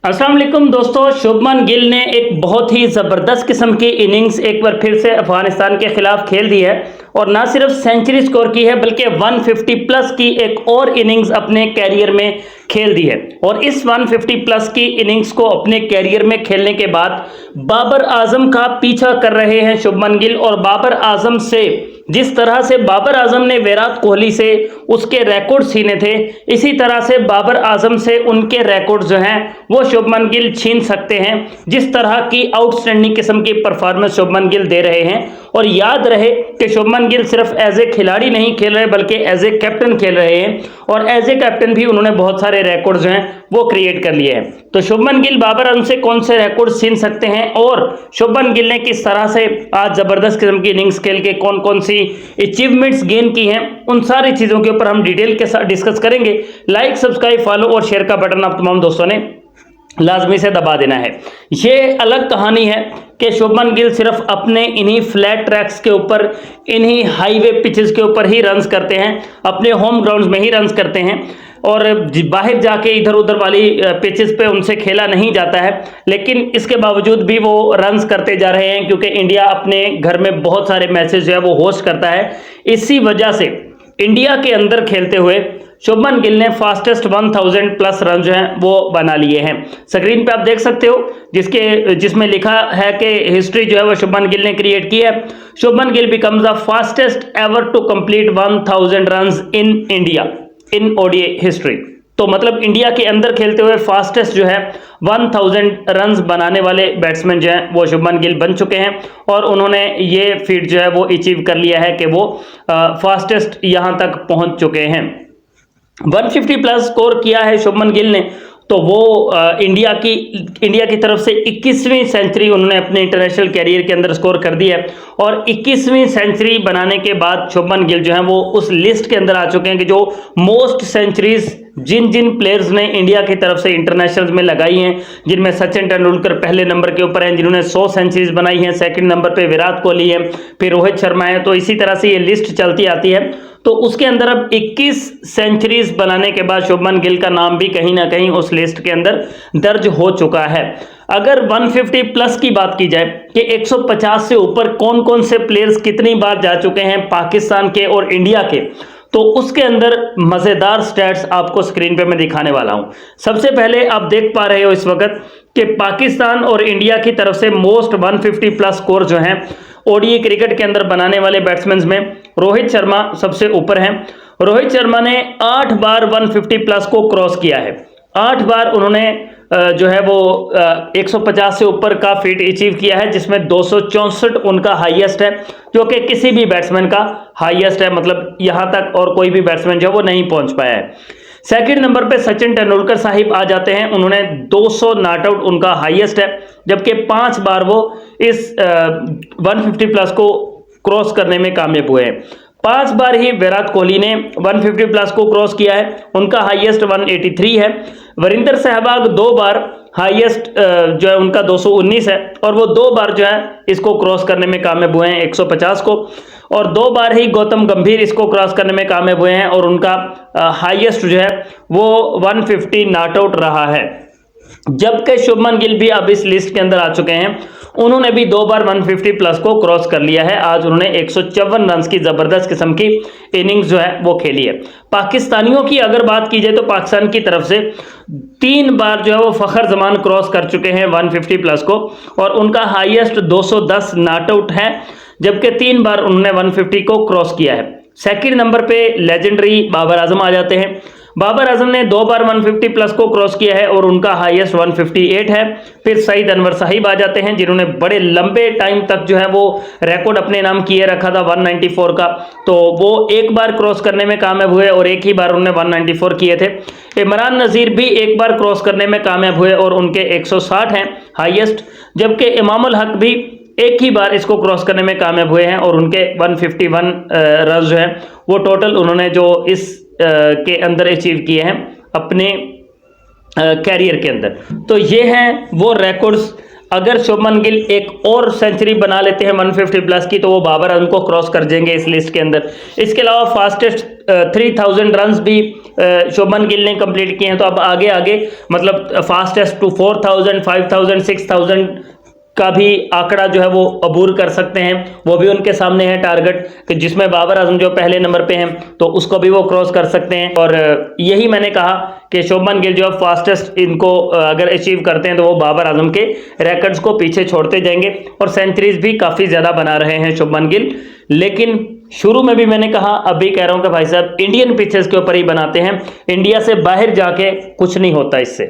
अस्सलाम वालेकुम दोस्तों, शुभमन गिल ने एक बहुत ही ज़बरदस्त किस्म की इनिंग्स एक बार फिर से अफगानिस्तान के खिलाफ खेल दी है और ना सिर्फ सेंचुरी स्कोर की है बल्कि 150 प्लस की एक और इनिंग्स अपने कैरियर में खेल दी है। और इस 150 प्लस की इनिंग्स को अपने कैरियर में खेलने के बाद बाबर आजम का पीछा कर रहे हैं शुभमन गिल। और बाबर आजम से जिस तरह से बाबर आजम ने विराट कोहली से उसके रिकॉर्ड छीने थे, इसी तरह से बाबर आजम से उनके रिकॉर्ड जो हैं वो शुभमन गिल छीन सकते हैं। जिस तरह की आउटस्टैंडिंग किस्म की परफॉर्मेंस शुभमन गिल दे रहे हैं। और याद रहे कि शुभमन गिल सिर्फ एज ए खिलाड़ी नहीं खेल रहे बल्कि एज ए कैप्टन खेल रहे हैं और एज ए कैप्टन भी उन्होंने बहुत सारे रिकॉर्ड्स जो हैं वो क्रिएट कर लिए हैं। तो शुभमन गिल बाबर आजम से कौन से रिकॉर्ड छीन सकते हैं और शुभमन गिल ने किस तरह से आज जबरदस्त किस्म की इनिंग्स खेल के कौन कौन सी अचीवमेंट्स गेन की हैं, उन सारी चीजों के ऊपर हम डिटेल के साथ डिस्कस करेंगे। लाइक, सब्सक्राइब, फॉलो और शेयर का बटन आप तमाम दोस्तों ने लाजमी से दबा देना है। ये अलग कहानी है कि शुभमन गिल सिर्फ अपने इन्हीं फ्लैट ट्रैक्स के ऊपर, इन्हीं हाईवे पिचेस के ऊपर ही रन्स करते हैं, अपने होम ग्राउंड्स में ही रन्स करते हैं और बाहर जाके इधर उधर वाली पिचेस पे उनसे खेला नहीं जाता है। लेकिन इसके बावजूद भी वो रन्स करते जा रहे हैं क्योंकि इंडिया अपने घर में बहुत सारे मैचेस जो है वो होस्ट करता है। इसी वजह से इंडिया के अंदर खेलते हुए शुभमन गिल ने फास्टेस्ट 1000 प्लस रन जो हैं वो बना लिए हैं। स्क्रीन पे आप देख सकते हो जिसमें लिखा है कि हिस्ट्री जो है वो शुभमन गिल ने क्रिएट की है। Shubman Gill becomes the fastest ever to complete 1000 runs in India in ODI history. तो मतलब इंडिया के अंदर खेलते हुए फास्टेस्ट जो है 1000 रन्स बनाने वाले बैट्समैन जो हैं वो शुभमन गिल बन चुके हैं और उन्होंने ये फीट जो है वो अचीव कर लिया है कि वो फास्टेस्ट यहां तक पहुंच चुके हैं। 150 प्लस स्कोर किया है शुभमन गिल ने, तो वो इंडिया की तरफ से 21वीं सेंचुरी उन्होंने अपने इंटरनेशनल कैरियर के अंदर स्कोर कर दी है। और 21वीं सेंचुरी बनाने के बाद शुभमन गिल जो है वो उस लिस्ट के अंदर आ चुके हैं कि जो मोस्ट सेंचुरीज जिन जिन प्लेयर्स ने इंडिया की तरफ से इंटरनेशनल में लगाई हैं, जिनमें सचिन तेंदुलकर पहले नंबर के ऊपर हैं जिन्होंने 100 सेंचुरीज बनाई हैं, सेकंड नंबर पे विराट कोहली है, फिर रोहित शर्मा है। तो इसी तरह से ये लिस्ट चलती आती है। तो उसके अंदर अब 21 सेंचुरीज बनाने के बाद शुभमन गिल का नाम भी कहीं ना कहीं उस लिस्ट के अंदर दर्ज हो चुका है। अगर 150 प्लस की बात की जाए कि 150 से ऊपर कौन कौन से प्लेयर्स कितनी बार जा चुके हैं पाकिस्तान के और इंडिया के, तो उसके अंदर मजेदार स्टैट्स आपको स्क्रीन पे मैं दिखाने वाला हूं। सबसे पहले आप देख पा रहे हो इस वक्त कि पाकिस्तान और इंडिया की तरफ से मोस्ट 150 प्लस स्कोर जो हैं ओडीआई क्रिकेट के अंदर बनाने वाले बैट्समैन में रोहित शर्मा सबसे ऊपर हैं। रोहित शर्मा ने 8 बार 150 प्लस को क्रॉस किया है। 8 बार उन्होंने जो है वो 150 से ऊपर का फीट अचीव किया है, जिसमें 264 उनका हाईएस्ट है, जो कि किसी भी बैट्समैन का हाईएस्ट है। मतलब यहां तक और कोई भी बैट्समैन जो वो नहीं पहुंच पाया है। सेकंड नंबर पे सचिन तेंदुलकर साहिब आ जाते हैं, उन्होंने 200 नॉट आउट उनका हाईएस्ट है, जबकि 5 बार वो इस 150 प्लस को क्रॉस करने में कामयाब हुए हैं। 5 बार ही विराट कोहली ने 150 प्लस को क्रॉस किया है, उनका हाईएस्ट 183 है। वीरेंद्र सहवाग 2 बार हाईएस्ट जो है उनका 219 है और वो 2 बार जो है इसको क्रॉस करने में कामयाब हुए हैं 150 को। और 2 बार ही गौतम गंभीर इसको क्रॉस करने में कामयाब हुए हैं और उनका हाईएस्ट जो है वो 150 नॉट आउट रहा है। जबकि शुभमन गिल भी अब इस लिस्ट के अंदर आ चुके हैं, उन्होंने भी 2 बार 150 प्लस को क्रॉस कर लिया है। आज उन्होंने 154 रन की जबरदस्त किस्म की इनिंग्स जो है वो खेली है। पाकिस्तानियों की अगर बात की जाए तो पाकिस्तान की तरफ से 3 बार जो है वो फखर जमान क्रॉस कर चुके हैं 150 प्लस को और उनका हाईएस्ट 210 नॉट आउट है, जबकि 3 बार उन्होंने 150 को क्रॉस किया है। सेकंड नंबर पे लेजेंडरी बाबर आजम आ जाते हैं। बाबर आजम ने 2 बार 150 प्लस को क्रॉस किया है और उनका हाईएस्ट 158 है। फिर सईद अनवर साहिब आ जाते हैं, जिन्होंने बड़े लंबे टाइम तक जो है वो रिकॉर्ड अपने नाम किए रखा था 194 का, तो वो 1 बार क्रॉस करने में कामयाब हुए और 1 ही बार उन्होंने 194 किए थे। इमरान नज़ीर भी 1 बार क्रॉस करने में कामयाब हुए और उनके 160 हैं हाईएस्ट, जबकि इमामुल हक भी 1 ही बार इसको क्रॉस करने में कामयाब हुए हैं और उनके 151 रन जो हैं वो टोटल उन्होंने जो इस के अंदर अचीव किए हैं अपने कैरियर के अंदर। तो ये हैं वो रिकॉर्ड्स अगर शुभमन गिल एक और सेंचुरी बना लेते हैं 150 प्लस की तो वो बाबर आजम को क्रॉस कर जाएंगे इस लिस्ट के अंदर। इसके अलावा फास्टेस्ट 3000 रन्स भी शुभमन गिल ने कंप्लीट किए हैं। तो अब आगे आगे मतलब फास्टेस्ट टू 4000, 5000, 6000 का भी आंकड़ा जो है वो अबूर कर सकते हैं। वो भी उनके सामने है टारगेट कि जिसमें बाबर आजम जो पहले नंबर पे हैं तो उसको भी वो क्रॉस कर सकते हैं। और यही मैंने कहा कि शुभमन गिल जो फास्टेस्ट इनको अगर अचीव करते हैं तो वो बाबर आजम के रिकॉर्ड्स को पीछे छोड़ते जाएंगे और सेंचुरीज भी काफ़ी ज़्यादा बना रहे हैं शुभमन गिल। लेकिन शुरू में भी मैंने कहा, अभी कह रहा हूं कि भाई साहब इंडियन पिचेस के ऊपर ही बनाते हैं, इंडिया से बाहर जाके कुछ नहीं होता इससे।